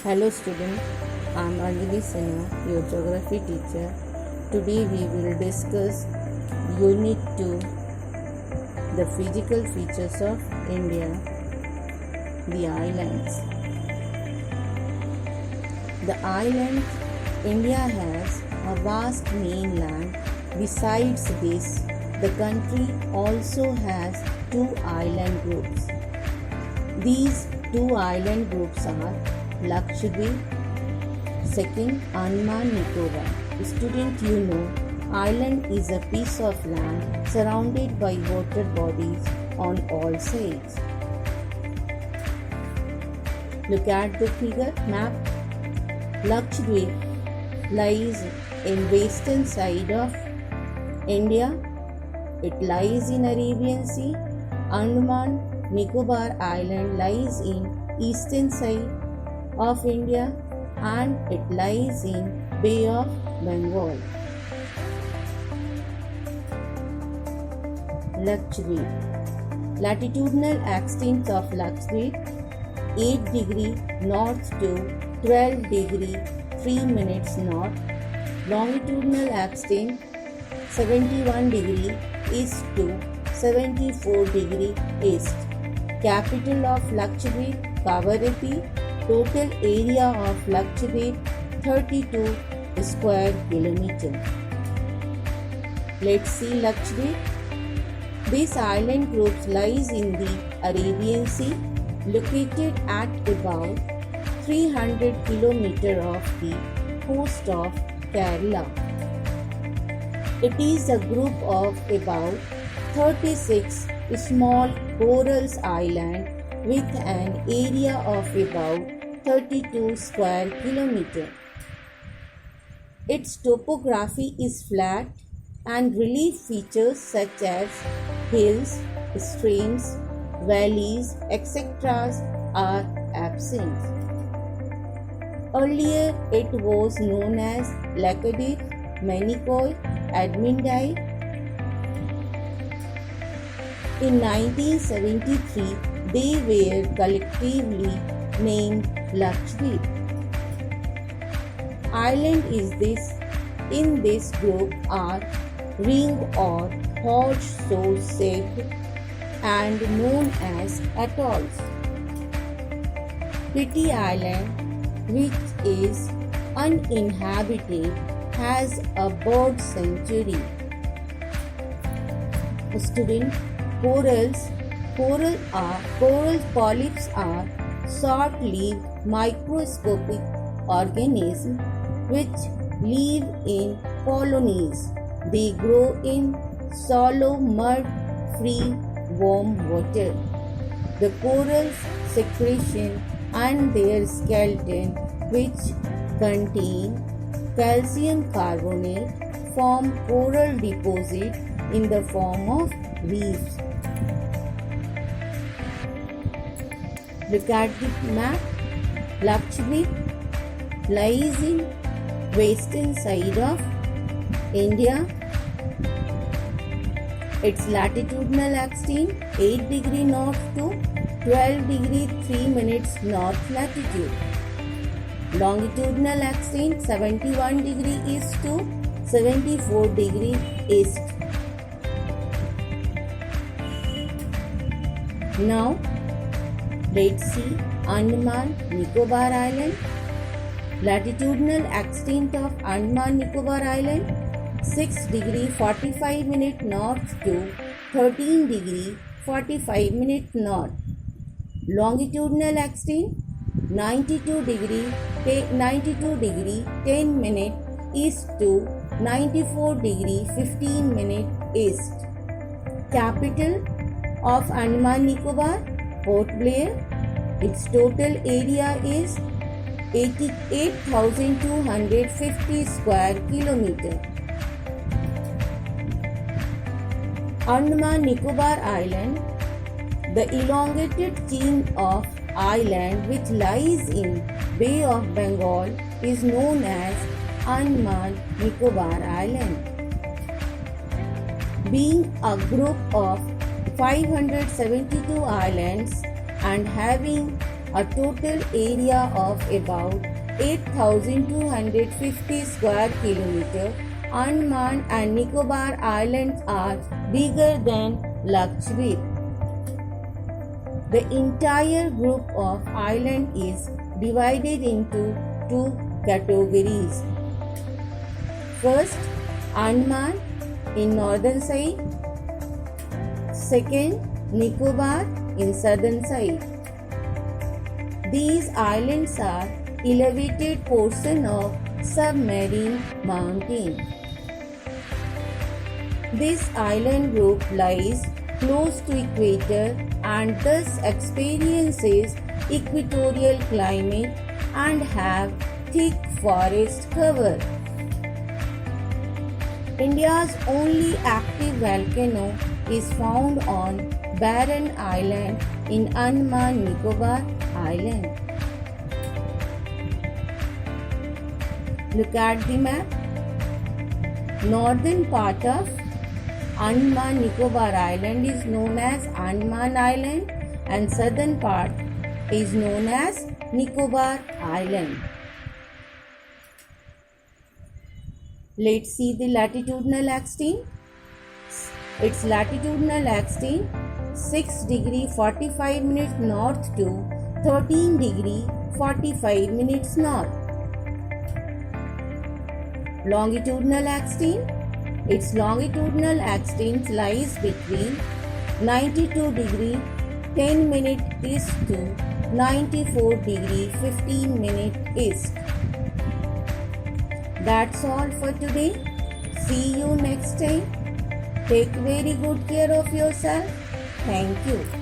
Hello student, I am Anjali Sinha, your geography teacher. Today we will discuss Unit 2, the physical features of India, the islands. The islands, India has a vast mainland. Besides this, the country also has two island groups. These two island groups are Lakshadweep, second Andaman Nicobar. Student, you know, island is a piece of land surrounded by water bodies on all sides. Look at the figure map. Lakshadweep lies in western side of India. It lies in Arabian Sea. Andaman Nicobar Island lies in eastern side of India and it lies in Bay of Bengal. Lakshadweep. Latitudinal extent of Lakshadweep 8 degree north to 12 degree 3 minutes north. Longitudinal extent 71 degree east to 74 degree east. Capital of Lakshadweep Kavaratti. Total area of Lakshadweep 32 square kilometer. Let's see Lakshadweep. This island group lies in the Arabian Sea, located at about 300 km off the coast of Kerala. It is a group of about 36 small coral islands with an area of about 32 square kilometer. Its topography is flat and relief features such as hills, streams, valleys, etc. are absent. Earlier it was known as Laccadive, Manicouae, Admindi. In 1973, they were collectively named Lakshadweep. Island in this group are ring or horse-shaped shaped and known as atolls. Petty Island, which is uninhabited, has a bird sanctuary. Student, coral polyps are short-lived microscopic organisms which live in colonies. They grow in shallow mud-free warm water. The corals' secretion and their skeleton, which contain calcium carbonate, form coral deposits in the form of reefs. Look at the map. Lakshadweep lies in western side of India. Its latitudinal extent 8 degree north to 12 degree 3 minutes north latitude. Longitudinal extent 71 degree east to 74 degree east. Now, let's see Andaman Nicobar Island. Latitudinal extent of Andaman Nicobar Island 6 degree 45 minute north to 13 degree 45 minute north. Longitudinal extent 92 degree 10 minute east to 94 degree 15 minute east. Capital of Andaman Nicobar Port Blair. Its total area is 88,250 square kilometer. Andaman Nicobar Island, the elongated chain of island which lies in Bay of Bengal, is known as Andaman Nicobar Island. Being a group of 572 islands and having a total area of about 8,250 square kilometers. Andaman and Nicobar Islands are bigger than Lakshadweep. The entire group of islands is divided into two categories. First, Andaman in northern side. Second, Nicobar in southern side. These islands are elevated portion of submarine mountain. This island group lies close to equator and thus experiences equatorial climate and have thick forest cover. India's only active volcano is found on Barren Island in Andaman Nicobar Island. Look at the map. Northern part of Andaman Nicobar Island is known as Andaman Island and southern part is known as Nicobar Island. Let's see the latitudinal extent. Its latitudinal extent 6 degree 45 minutes north to 13 degree 45 minutes north. Longitudinal extent. Its longitudinal extent lies between 92 degree 10 minute east to 94 degree 15 minute east. That's all for today. See you next time. Take very good care of yourself. Thank you.